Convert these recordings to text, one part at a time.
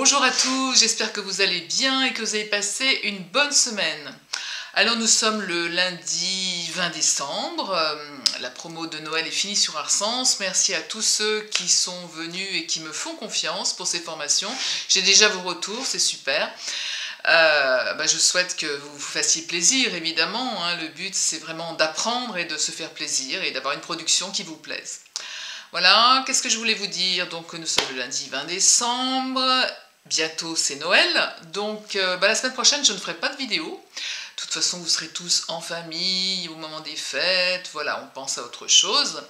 Bonjour à tous, j'espère que vous allez bien et que vous avez passé une bonne semaine. Alors nous sommes le lundi 20 décembre, la promo de Noël est finie sur Arsens. Merci à tous ceux qui sont venus et qui me font confiance pour ces formations. J'ai déjà vos retours, c'est super. Je souhaite que vous vous fassiez plaisir, évidemment. Le but, c'est vraiment d'apprendre et de se faire plaisir et d'avoir une production qui vous plaise. Voilà, qu'est-ce que je voulais vous dire? Donc nous sommes le lundi 20 décembre, bientôt c'est Noël, donc la semaine prochaine je ne ferai pas de vidéo. De toute façon vous serez tous en famille au moment des fêtes, voilà, on pense à autre chose.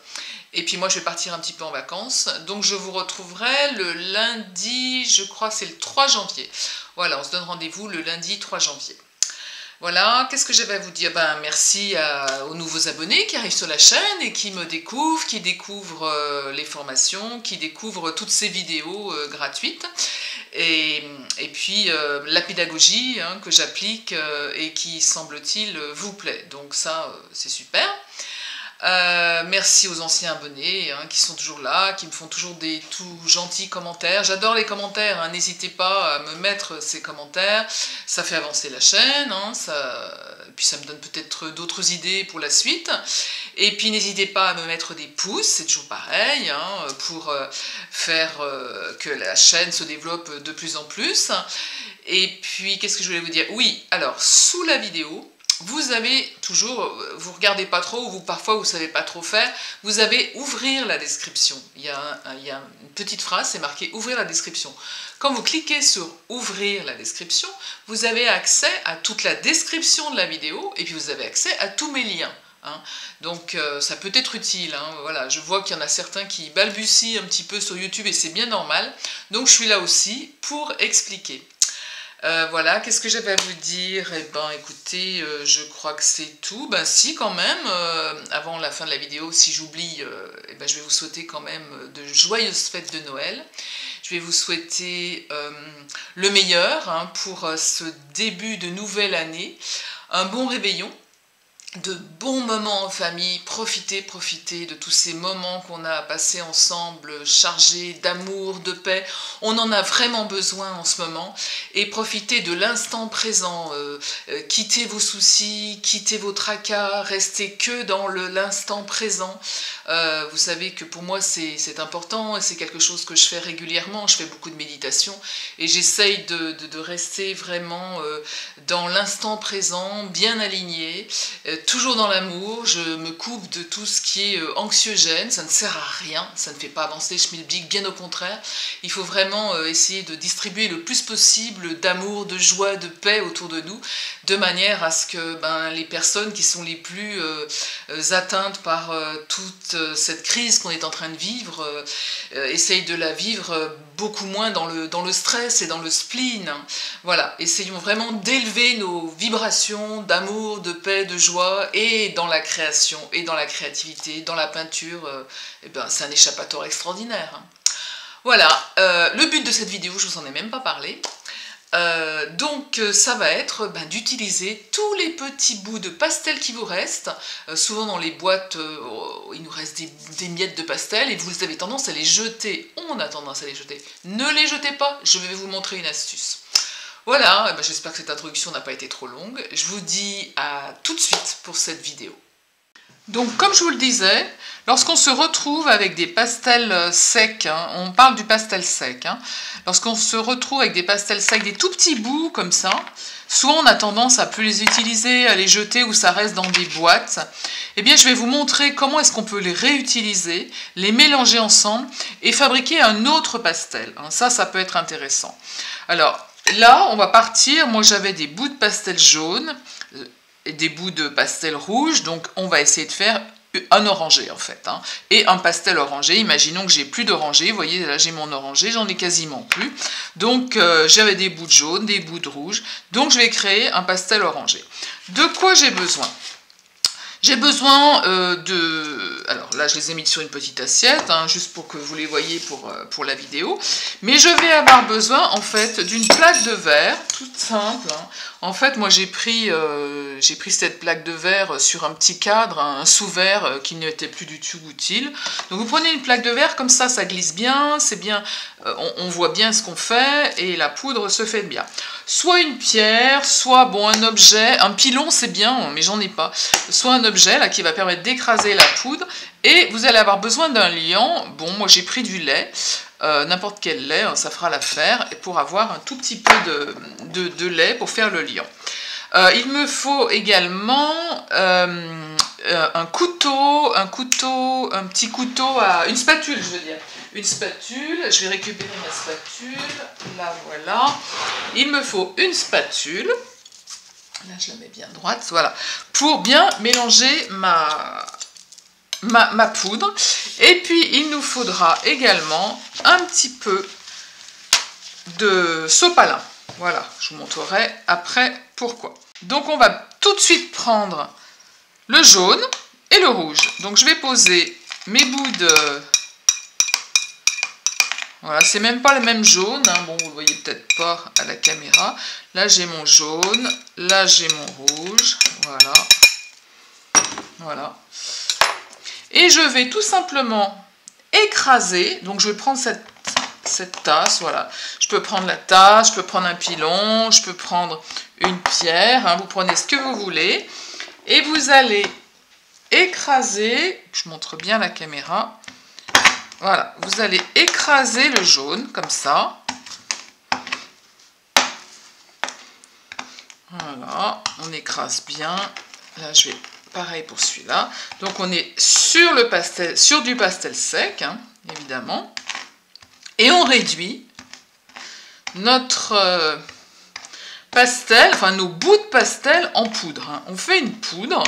Et puis moi je vais partir un petit peu en vacances, donc je vous retrouverai le lundi, je crois c'est le 3 janvier. Voilà, on se donne rendez-vous le lundi 3 janvier. Voilà, qu'est-ce que j'avais à vous dire? Merci aux nouveaux abonnés qui arrivent sur la chaîne et qui me découvrent, qui découvrent les formations, qui découvrent toutes ces vidéos gratuites. Et puis la pédagogie que j'applique et qui, semble-t-il, vous plaît. Donc ça, c'est super. Merci aux anciens abonnés qui sont toujours là, qui me font toujours des tout gentils commentaires. J'adore les commentaires, n'hésitez pas à me mettre ces commentaires, ça fait avancer la chaîne, puis ça me donne peut-être d'autres idées pour la suite. Et puis n'hésitez pas à me mettre des pouces, c'est toujours pareil, pour faire que la chaîne se développe de plus en plus. Et puis qu'est-ce que je voulais vous dire? Oui, alors sous la vidéo, vous avez toujours, vous regardez pas trop, ou parfois vous savez pas trop faire, vous avez ouvrir la description. Il y a une petite phrase, c'est marqué ouvrir la description. Quand vous cliquez sur ouvrir la description, vous avez accès à toute la description de la vidéo, et puis vous avez accès à tous mes liens. Donc ça peut être utile, voilà. Je vois qu'il y en a certains qui balbutient un petit peu sur YouTube et c'est bien normal, donc je suis là aussi pour expliquer. Voilà, qu'est-ce que j'avais à vous dire? Écoutez, je crois que c'est tout. Si, quand même, avant la fin de la vidéo, si j'oublie, je vais vous souhaiter quand même de joyeuses fêtes de Noël. Je vais vous souhaiter le meilleur pour ce début de nouvelle année, un bon réveillon, de bons moments en famille, profitez de tous ces moments qu'on a passés ensemble, chargés d'amour, de paix. On en a vraiment besoin en ce moment. Et profitez de l'instant présent. Quittez vos soucis, quittez vos tracas, restez que dans l'instant présent. Vous savez que pour moi c'est important et c'est quelque chose que je fais régulièrement. Je fais beaucoup de méditation et j'essaye de rester vraiment dans l'instant présent, bien aligné. Toujours dans l'amour, je me coupe de tout ce qui est anxiogène, ça ne sert à rien, ça ne fait pas avancer le schmilblick, bien au contraire. Il faut vraiment essayer de distribuer le plus possible d'amour, de joie, de paix autour de nous, de manière à ce que les personnes qui sont les plus atteintes par toute cette crise qu'on est en train de vivre, essayent de la vivre beaucoup moins dans le stress et dans le spleen. Voilà, essayons vraiment d'élever nos vibrations d'amour, de paix, de joie, et dans la création, et dans la créativité, dans la peinture, c'est un échappatoire extraordinaire. Voilà, le but de cette vidéo, je ne vous en ai même pas parlé. Donc ça va être d'utiliser tous les petits bouts de pastel qui vous restent. Souvent dans les boîtes, il nous reste des miettes de pastel et vous avez tendance à les jeter. On a tendance à les jeter. Ne les jetez pas, je vais vous montrer une astuce. Voilà, j'espère que cette introduction n'a pas été trop longue. Je vous dis à tout de suite pour cette vidéo. Donc comme je vous le disais, lorsqu'on se retrouve avec des pastels secs, on parle du pastel sec, lorsqu'on se retrouve avec des pastels secs, des tout petits bouts comme ça, souvent on a tendance à plus les utiliser, à les jeter ou ça reste dans des boîtes. Eh bien je vais vous montrer comment est-ce qu'on peut les réutiliser, les mélanger ensemble et fabriquer un autre pastel. Ça peut être intéressant. Alors là on va partir, moi j'avais des bouts de pastel jaune, des bouts de pastel rouge, donc on va essayer de faire un orangé en fait, et un pastel orangé. Imaginons que j'ai plus d'orangé, vous voyez là j'ai mon orangé, j'en ai quasiment plus, donc j'avais des bouts de jaune, des bouts de rouge, donc je vais créer un pastel orangé. De quoi j'ai besoin? J'ai besoin alors là je les ai mis sur une petite assiette, hein, juste pour que vous les voyez pour la vidéo. Mais je vais avoir besoin en fait d'une plaque de verre, toute simple. Hein. En fait, moi j'ai pris cette plaque de verre sur un petit cadre, un sous-verre qui n'était plus du tout utile. Donc vous prenez une plaque de verre, comme ça glisse bien, c'est bien, on voit bien ce qu'on fait et la poudre se fait bien. Soit une pierre, soit bon, un objet, un pilon c'est bien, mais j'en ai pas. Soit un objet là qui va permettre d'écraser la poudre et vous allez avoir besoin d'un liant. Bon, moi j'ai pris du lait, n'importe quel lait, hein, ça fera l'affaire, et pour avoir un tout petit peu de lait pour faire le liant. Il me faut également un petit couteau, une spatule je veux dire. Une spatule, je vais récupérer ma spatule, là voilà. Il me faut une spatule, là je la mets bien droite, voilà, pour bien mélanger ma poudre. Et puis il nous faudra également un petit peu de sopalin. Voilà, je vous montrerai après pourquoi. Donc on va tout de suite prendre le jaune et le rouge. Donc je vais poser mes bouts de... Voilà, c'est même pas le même jaune, hein. Bon, vous le voyez peut-être pas à la caméra. Là, j'ai mon jaune, là, j'ai mon rouge, voilà. Voilà. Et je vais tout simplement écraser, donc je vais prendre cette tasse, voilà. Je peux prendre la tasse, je peux prendre un pilon, je peux prendre une pierre, hein. Vous prenez ce que vous voulez. Et vous allez écraser, je montre bien la caméra, voilà, vous allez écraser le jaune, comme ça. Voilà, on écrase bien. Là, je vais, pareil pour celui-là. Donc, on est sur du pastel sec, hein, évidemment. Et on réduit notre pastel, enfin nos bouts de pastel en poudre. Hein. On fait une poudre,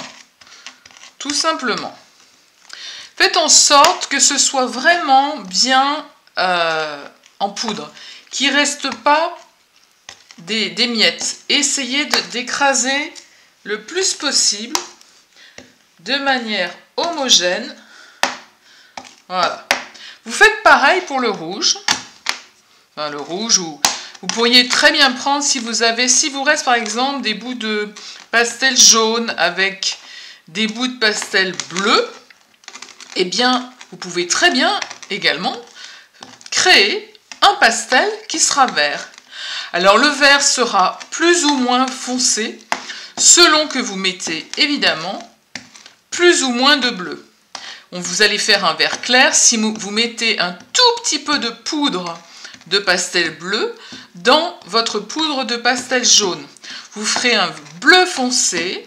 tout simplement. Faites en sorte que ce soit vraiment bien en poudre, qu'il ne reste pas des miettes. Essayez d'écraser le plus possible de manière homogène. Voilà. Vous faites pareil pour le rouge. Enfin, le rouge, vous pourriez très bien prendre s'il vous reste par exemple des bouts de pastel jaune avec des bouts de pastel bleu. Eh bien, vous pouvez très bien également créer un pastel qui sera vert. Alors, le vert sera plus ou moins foncé, selon que vous mettez, évidemment, plus ou moins de bleu. Vous allez faire un vert clair si vous mettez un tout petit peu de poudre de pastel bleu dans votre poudre de pastel jaune. Vous ferez un bleu foncé,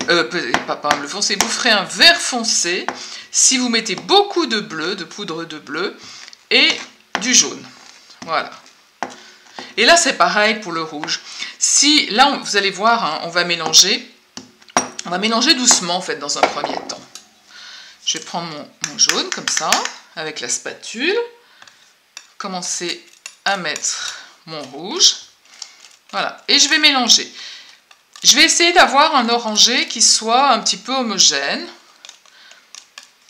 pas un bleu foncé, vous ferez un vert foncé si vous mettez beaucoup de bleu, de poudre de bleu et du jaune. Voilà. Et là, c'est pareil pour le rouge. Si, là, vous allez voir, hein, on va mélanger doucement, en fait, dans un premier temps. Je vais prendre mon jaune, comme ça, avec la spatule. Commencer à mettre mon rouge. Voilà. Et je vais mélanger. Je vais essayer d'avoir un orangé qui soit un petit peu homogène,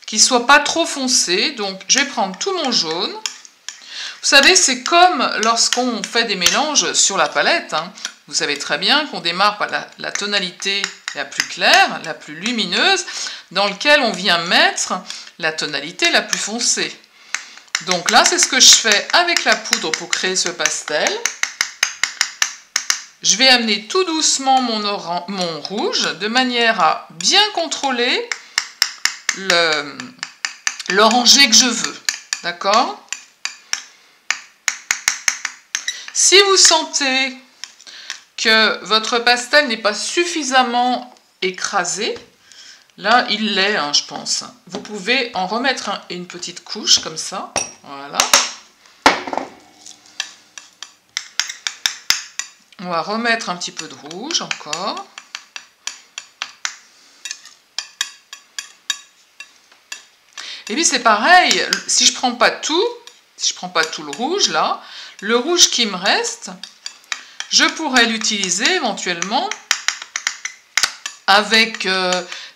qui ne soit pas trop foncé. Donc, je vais prendre tout mon jaune. Vous savez, c'est comme lorsqu'on fait des mélanges sur la palette. Hein. Vous savez très bien qu'on démarre par la tonalité la plus claire, la plus lumineuse, dans laquelle on vient mettre la tonalité la plus foncée. Donc là, c'est ce que je fais avec la poudre pour créer ce pastel. Je vais amener tout doucement mon rouge, de manière à bien contrôler l'orangé que je veux. D'accord ? Si vous sentez que votre pastel n'est pas suffisamment écrasé, là il l'est, hein, je pense. Vous pouvez en remettre une petite couche comme ça. Voilà. On va remettre un petit peu de rouge encore. Et puis c'est pareil, si je prends pas tout le rouge là, le rouge qui me reste, je pourrais l'utiliser éventuellement avec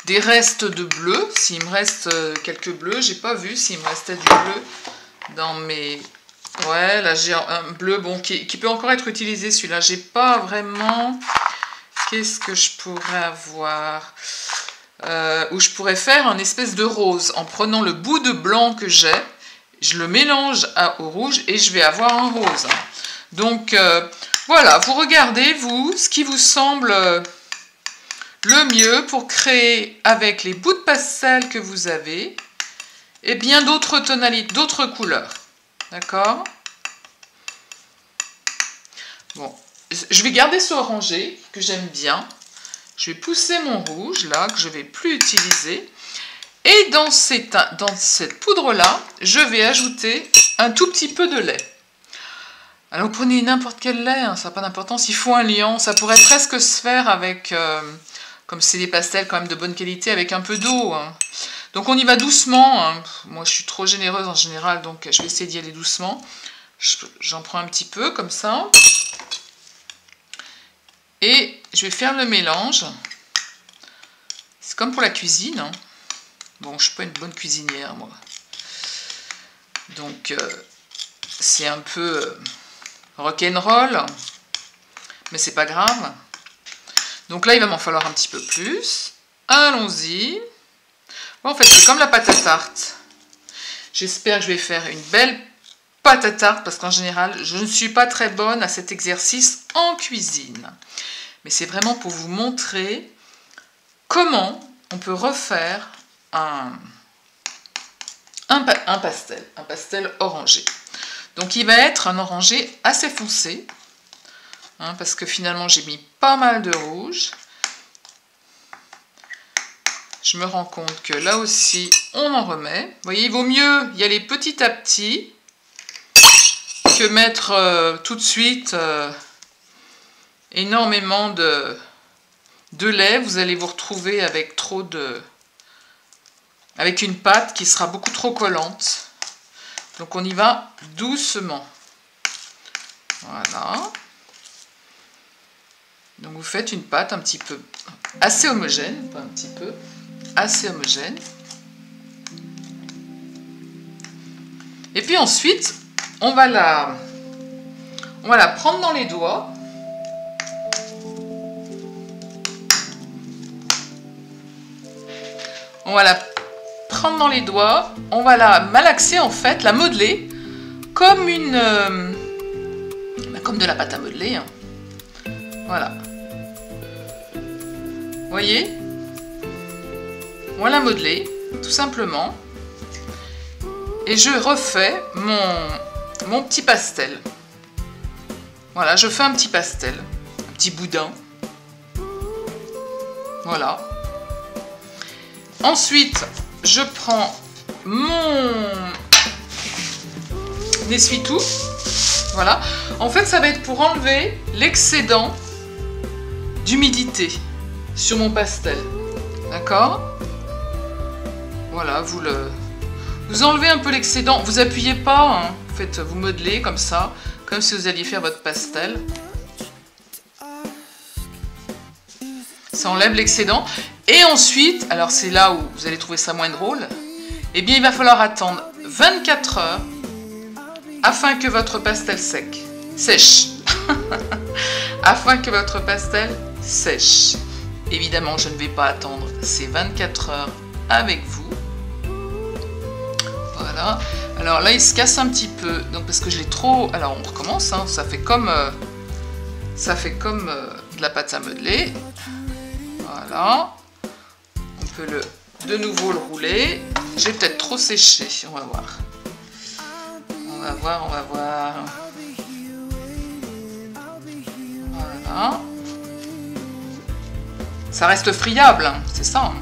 des restes de bleu. S'il me reste quelques bleus, j'ai pas vu s'il me restait du bleu dans mes... Ouais, là j'ai un bleu bon, qui peut encore être utilisé, celui-là. J'ai pas vraiment... Qu'est-ce que je pourrais avoir où je pourrais faire une espèce de rose en prenant le bout de blanc que j'ai, je le mélange au rouge et je vais avoir un rose. Donc voilà, vous regardez vous ce qui vous semble le mieux pour créer avec les bouts de pastel que vous avez et bien d'autres tonalités, d'autres couleurs. D'accord? Bon, je vais garder ce orangé que j'aime bien. Je vais pousser mon rouge, là, que je ne vais plus utiliser. Et dans cette poudre-là, je vais ajouter un tout petit peu de lait. Alors, vous prenez n'importe quel lait, hein, ça n'a pas d'importance. Il faut un liant. Ça pourrait presque se faire avec, comme c'est des pastels quand même de bonne qualité, avec un peu d'eau. Hein. Donc, on y va doucement. Hein. Moi, je suis trop généreuse en général, donc je vais essayer d'y aller doucement. J'en prends un petit peu, comme ça. Et je vais faire le mélange. C'est comme pour la cuisine. Hein. Bon, je ne suis pas une bonne cuisinière, moi. Donc, c'est un peu rock'n'roll. Mais c'est pas grave. Donc là, il va m'en falloir un petit peu plus. Allons-y. Bon, en fait, c'est comme la pâte à tarte. J'espère que je vais faire une belle pâte à tarte. Parce qu'en général, je ne suis pas très bonne à cet exercice en cuisine. Mais c'est vraiment pour vous montrer comment on peut refaire un pastel orangé. Donc il va être un orangé assez foncé, hein, parce que finalement j'ai mis pas mal de rouge. Je me rends compte que là aussi on en remet. Vous voyez, il vaut mieux y aller petit à petit que mettre tout de suite... énormément de lait, vous allez vous retrouver avec avec une pâte qui sera beaucoup trop collante. Donc on y va doucement. Voilà. Donc vous faites une pâte un petit peu assez homogène, pas un petit peu, assez homogène. Et puis ensuite, on va la prendre dans les doigts. On va la prendre dans les doigts, on va la malaxer en fait, la modeler comme comme de la pâte à modeler. Hein. Voilà. Vous voyez? On va la modeler, tout simplement. Et je refais mon petit pastel. Voilà, je fais un petit pastel, un petit boudin. Voilà. Ensuite, je prends mon essuie-tout. Voilà. En fait, ça va être pour enlever l'excédent d'humidité sur mon pastel. D'accord? Voilà, vous enlevez un peu l'excédent. Vous appuyez pas, hein. Vous modelez comme ça, comme si vous alliez faire votre pastel. Ça enlève l'excédent. Et ensuite, alors c'est là où vous allez trouver ça moins drôle, eh bien il va falloir attendre 24 heures afin que votre pastel sèche. Afin que votre pastel sèche. Évidemment, je ne vais pas attendre ces 24 heures avec vous. Voilà. Alors là, il se casse un petit peu, donc parce que je l'ai trop... Alors on recommence, hein. Ça fait comme de la pâte à modeler. Voilà. On peut de nouveau le rouler. J'ai peut-être trop séché, on va voir. On va voir. Voilà. Ça reste friable, hein, c'est ça. Hein.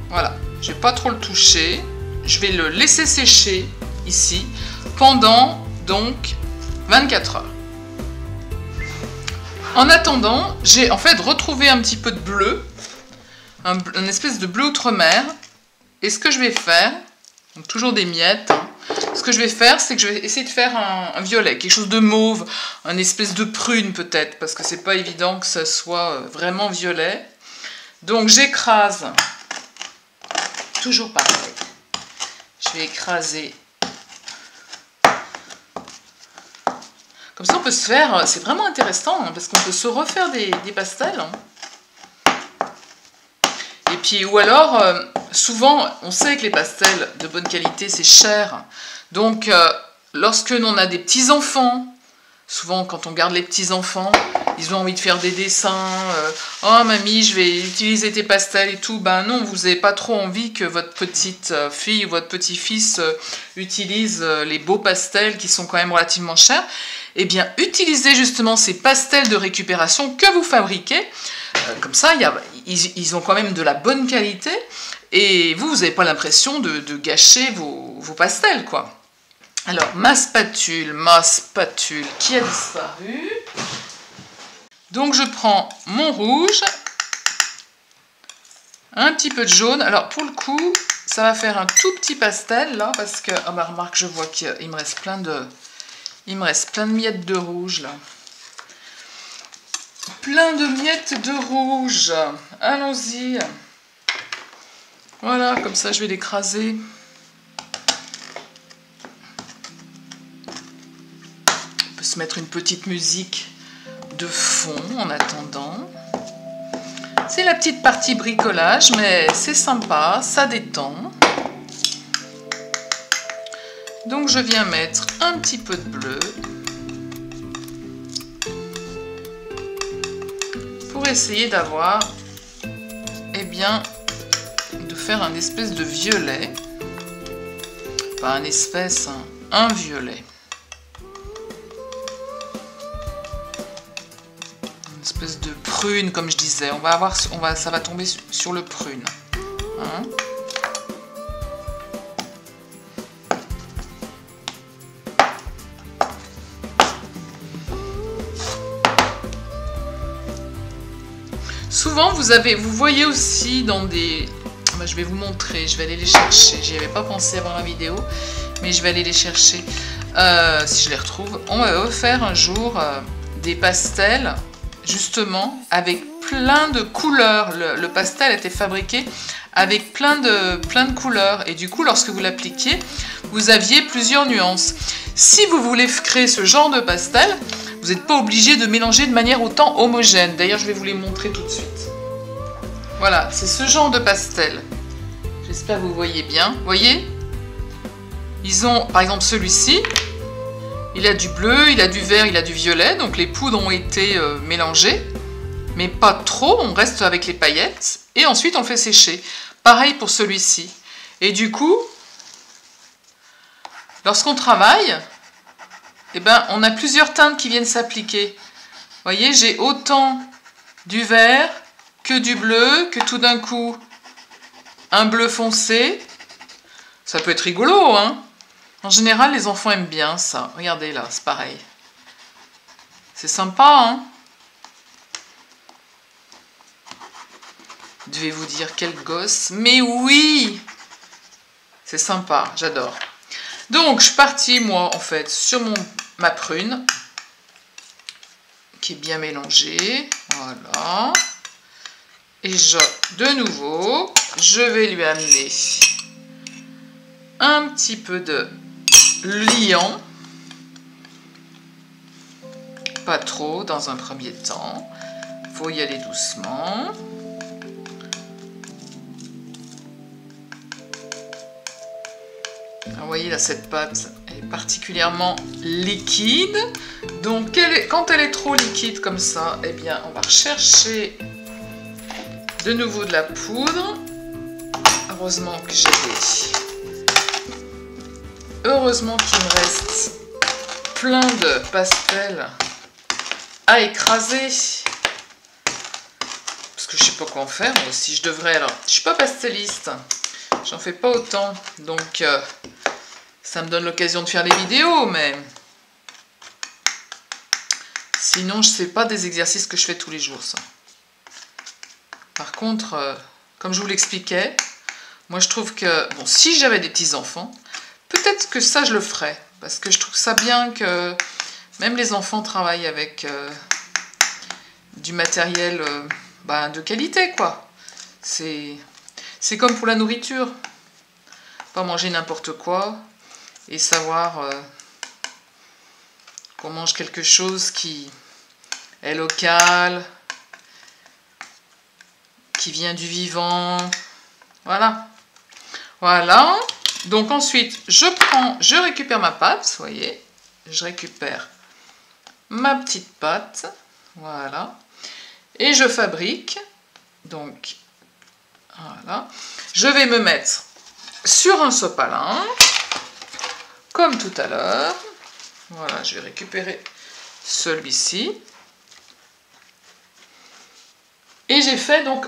Voilà. Je vais pas trop le toucher. Je vais le laisser sécher ici pendant donc 24 heures. En attendant, j'ai en fait retrouvé un petit peu de bleu, une espèce de bleu outre-mer. Et ce que je vais faire, donc toujours des miettes, hein, ce que je vais faire, c'est que je vais essayer de faire un violet, quelque chose de mauve, une espèce de prune peut-être, parce que c'est pas évident que ça soit vraiment violet. Donc j'écrase, toujours pareil, je vais écraser. Comme ça on peut se faire, c'est vraiment intéressant hein, parce qu'on peut se refaire des pastels. Hein. Et puis, ou alors, souvent, on sait que les pastels de bonne qualité, c'est cher. Donc, lorsque l'on a des petits-enfants, souvent quand on garde les petits-enfants, ils ont envie de faire des dessins. Oh mamie, je vais utiliser tes pastels et tout. Ben non, vous n'avez pas trop envie que votre petite fille ou votre petit-fils utilise les beaux pastels qui sont quand même relativement chers. Eh bien, utilisez justement ces pastels de récupération que vous fabriquez. Comme ça, ils ont quand même de la bonne qualité et vous n'avez pas l'impression de gâcher vos pastels, quoi. Alors, ma spatule qui a disparu. Donc, je prends mon rouge, un petit peu de jaune. Alors, pour le coup, ça va faire un tout petit pastel, là, parce que, ah bah, remarque, je vois qu'il me reste plein de miettes de rouge, là. Plein de miettes de rouge. Allons-y. Voilà, comme ça, je vais l'écraser. On peut se mettre une petite musique de fond en attendant. C'est la petite partie bricolage, mais c'est sympa, ça détend. Donc je viens mettre un petit peu de bleu pour essayer d'avoir, eh bien, de faire un espèce de violet. Pas un espèce, un violet. Espèce de prune, comme je disais. Ça va tomber sur le prune. Hein? Souvent, vous voyez aussi dans des... je vais vous montrer, je vais aller les chercher. J'y avais pas pensé avant la vidéo, mais je vais aller les chercher si je les retrouve. On va faire un jour des pastels justement avec plein de couleurs. Le pastel a été fabriqué avec plein de couleurs et du coup lorsque vous l'appliquiez vous aviez plusieurs nuances. Si vous voulez créer ce genre de pastel, vous n'êtes pas obligé de mélanger de manière autant homogène. D'ailleurs je vais vous les montrer tout de suite. Voilà, c'est ce genre de pastel. J'espère que vous voyez bien. Vous voyez, ils ont par exemple celui-ci. Il a du bleu, il a du vert, il a du violet, donc les poudres ont été mélangées, mais pas trop, on reste avec les paillettes, et ensuite on le fait sécher. Pareil pour celui-ci. Et du coup, lorsqu'on travaille, eh ben, on a plusieurs teintes qui viennent s'appliquer. Vous voyez, j'ai autant du vert que du bleu, que tout d'un coup un bleu foncé. Ça peut être rigolo, hein? En général, les enfants aiment bien ça. Regardez là, c'est pareil. C'est sympa, hein? Devez vous dire quel gosse. Mais oui! C'est sympa, j'adore. Donc, je suis partie, moi, en fait, sur ma prune, qui est bien mélangée. Voilà. Et de nouveau, je vais lui amener un petit peu de liant, pas trop dans un premier temps, il faut y aller doucement. Alors, vous voyez là, cette pâte est particulièrement liquide, donc quand elle est trop liquide comme ça, eh bien on va rechercher de nouveau de la poudre. Heureusement que Heureusement qu'il me reste plein de pastels à écraser. Parce que je sais pas quoi en faire, moi aussi je devrais. Alors, je suis pas pastelliste, j'en fais pas autant, donc ça me donne l'occasion de faire les vidéos, mais sinon je sais pas des exercices que je fais tous les jours, ça. Par contre, comme je vous l'expliquais, moi je trouve que, bon, si j'avais des petits-enfants, peut-être que ça je le ferais, parce que je trouve ça bien que même les enfants travaillent avec du matériel de qualité, quoi. C'est comme pour la nourriture. Pas manger n'importe quoi et savoir qu'on mange quelque chose qui est local, qui vient du vivant. Voilà. Voilà. Donc ensuite, je récupère ma pâte, vous voyez. Je récupère ma petite pâte. Voilà. Et je fabrique. Donc, voilà. Je vais me mettre sur un sopalin, comme tout à l'heure. Voilà, je vais récupérer celui-ci. Et j'ai fait donc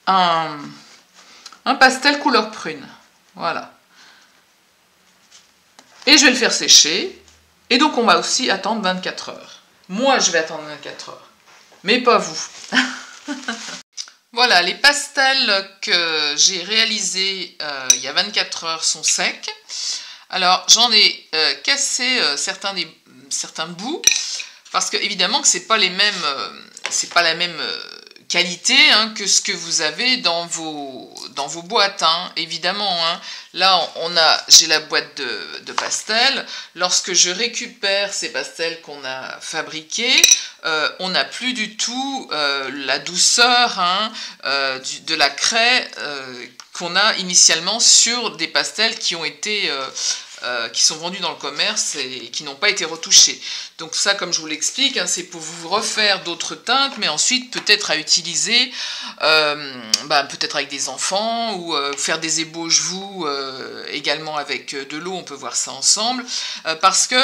un pastel couleur prune. Voilà. Et je vais le faire sécher. Et donc on va aussi attendre 24 heures. Moi, je vais attendre 24 heures. Mais pas vous. Voilà, les pastels que j'ai réalisés il y a 24 heures sont secs. Alors, j'en ai cassé certains bouts. Parce que, évidemment, que c'est pas la même qualité hein, que ce que vous avez dans vos boîtes, hein, évidemment. Hein. Là, j'ai la boîte de pastels. Lorsque je récupère ces pastels qu'on a fabriqués, on n'a plus du tout la douceur hein, de la craie qu'on a initialement sur des pastels qui ont été... qui sont vendus dans le commerce et qui n'ont pas été retouchés. Donc ça, comme je vous l'explique, hein, c'est pour vous refaire d'autres teintes, mais ensuite peut-être à utiliser, peut-être avec des enfants, ou faire des ébauches vous, également avec de l'eau, on peut voir ça ensemble, parce que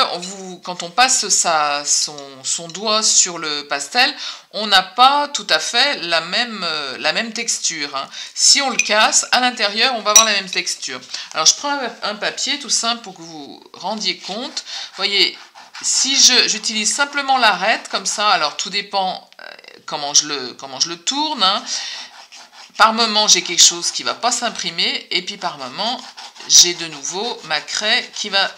quand on passe son doigt sur le pastel, on n'a pas tout à fait la même texture. Hein. Si on le casse, à l'intérieur, on va avoir la même texture. Alors, je prends un papier tout simple pour que vous vous rendiez compte. Vous voyez, si j'utilise simplement l'arête, comme ça, alors tout dépend comment je le tourne. Hein. Par moment, j'ai quelque chose qui ne va pas s'imprimer, et puis par moment, j'ai de nouveau ma craie qui va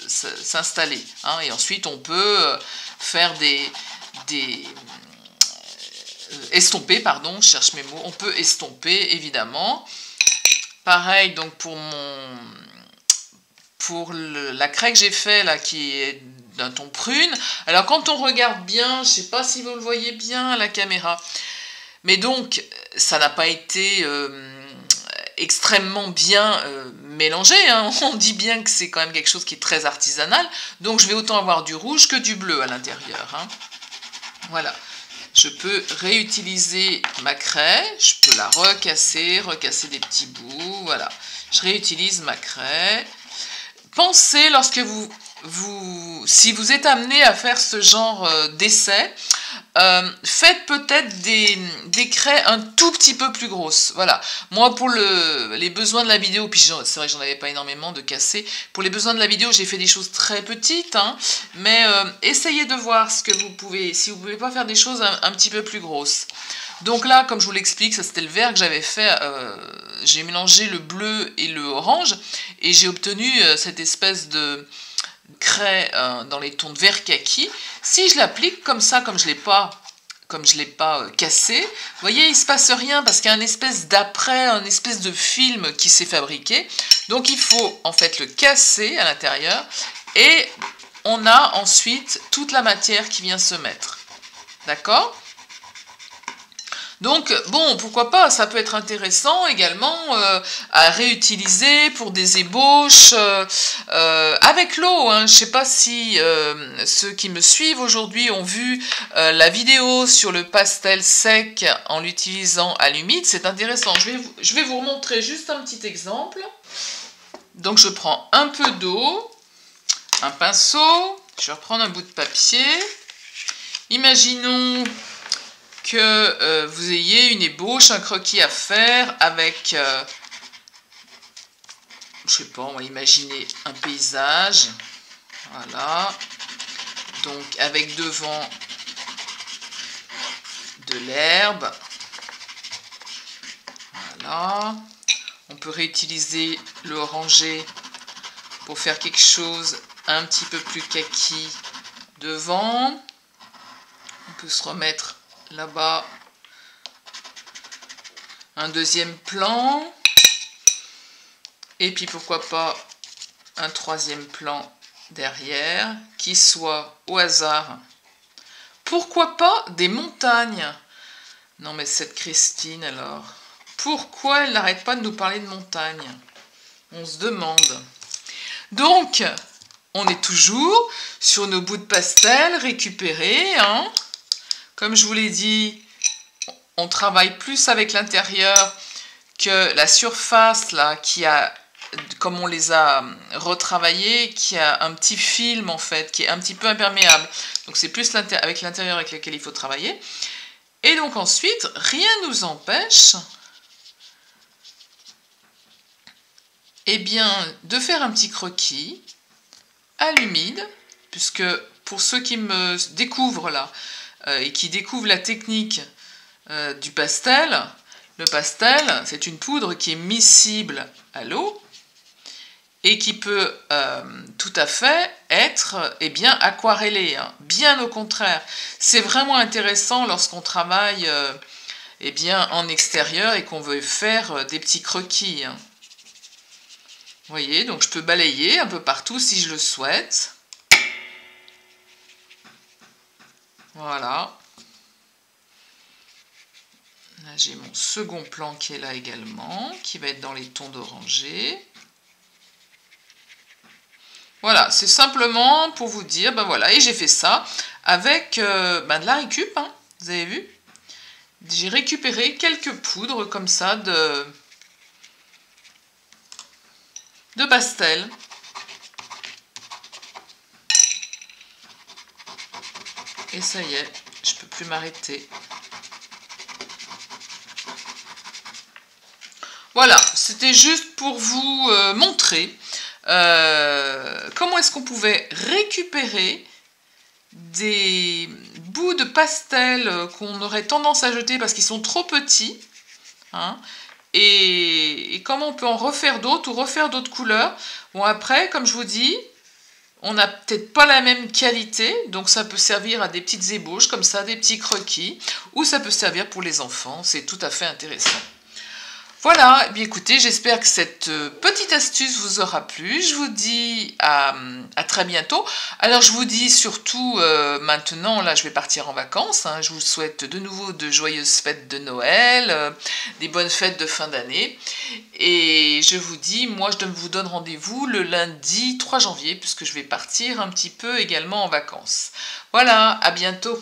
s'installer. Hein. Et ensuite, on peut faire estomper, pardon, je cherche mes mots, on peut estomper évidemment. Pareil donc pour la craie que j'ai fait là qui est d'un ton prune. Alors quand on regarde bien, je ne sais pas si vous le voyez bien à la caméra, mais donc ça n'a pas été extrêmement bien mélangé, hein. On dit bien que c'est quand même quelque chose qui est très artisanal, donc je vais autant avoir du rouge que du bleu à l'intérieur. Hein. Voilà, je peux réutiliser ma craie, je peux la recasser des petits bouts, voilà. Je réutilise ma craie. Pensez, lorsque si vous êtes amené à faire ce genre d'essai, faites peut-être des craies un tout petit peu plus grosses. Voilà. Moi, pour les besoins de la vidéo, puis c'est vrai que j'en avais pas énormément de casser. Pour les besoins de la vidéo, j'ai fait des choses très petites, hein, mais essayez de voir ce que vous pouvez, si vous pouvez pas faire des choses un petit peu plus grosses. Donc là, comme je vous l'explique, ça c'était le vert que j'avais fait, j'ai mélangé le bleu et le orange, et j'ai obtenu cette espèce de craie dans les tons de vert kaki. Si je l'applique comme ça, comme je l'ai pas cassé, vous voyez, il ne se passe rien parce qu'il y a une espèce d'après, une espèce de film qui s'est fabriqué. Donc il faut en fait le casser à l'intérieur et on a ensuite toute la matière qui vient se mettre. D'accord ? Donc, bon, pourquoi pas, ça peut être intéressant également à réutiliser pour des ébauches avec l'eau. Hein. Je ne sais pas si ceux qui me suivent aujourd'hui ont vu la vidéo sur le pastel sec en l'utilisant à l'humide. C'est intéressant. Je vais vous remontrer juste un petit exemple. Donc, je prends un peu d'eau, un pinceau, je vais reprendre un bout de papier. Imaginons que vous ayez une ébauche, un croquis à faire avec, je sais pas, on va imaginer un paysage, voilà, donc avec devant de l'herbe, voilà, on peut réutiliser le orangé pour faire quelque chose un petit peu plus kaki devant, on peut se remettre là-bas un deuxième plan. Et puis pourquoi pas un troisième plan derrière qui soit au hasard. Pourquoi pas des montagnes? Non mais cette Christine alors, pourquoi elle n'arrête pas de nous parler de montagnes? On se demande. Donc, on est toujours sur nos bouts de pastel récupérés. Hein. Comme je vous l'ai dit, on travaille plus avec l'intérieur que la surface là qui a, comme on les a retravaillés, qui a un petit film en fait, qui est un petit peu imperméable. Donc c'est plus avec l'intérieur avec lequel il faut travailler. Et donc ensuite, rien ne nous empêche de faire un petit croquis à l'humide, puisque pour ceux qui me découvrent là, et qui découvrent la technique du pastel, le pastel, c'est une poudre qui est miscible à l'eau et qui peut tout à fait être aquarellée, hein. Bien au contraire. C'est vraiment intéressant lorsqu'on travaille en extérieur et qu'on veut faire des petits croquis. Hein. Vous voyez, donc je peux balayer un peu partout si je le souhaite. Voilà. Là, j'ai mon second plan qui est là également, qui va être dans les tons d'oranger. Voilà, c'est simplement pour vous dire, ben voilà, et j'ai fait ça avec de la récup, hein, vous avez vu? J'ai récupéré quelques poudres comme ça de pastel. Et ça y est, je peux plus m'arrêter. Voilà, c'était juste pour vous montrer comment est-ce qu'on pouvait récupérer des bouts de pastel qu'on aurait tendance à jeter parce qu'ils sont trop petits, hein, et comment on peut en refaire d'autres ou refaire d'autres couleurs. Bon, après, comme je vous dis, on n'a peut-être pas la même qualité, donc ça peut servir à des petites ébauches comme ça, des petits croquis, ou ça peut servir pour les enfants, c'est tout à fait intéressant. Voilà, eh bien écoutez, j'espère que cette petite astuce vous aura plu. Je vous dis à très bientôt. Alors je vous dis surtout maintenant, là je vais partir en vacances. Hein, je vous souhaite de nouveau de joyeuses fêtes de Noël, des bonnes fêtes de fin d'année. Et je vous dis, moi je vous donne rendez-vous le lundi 3 janvier, puisque je vais partir un petit peu également en vacances. Voilà, à bientôt.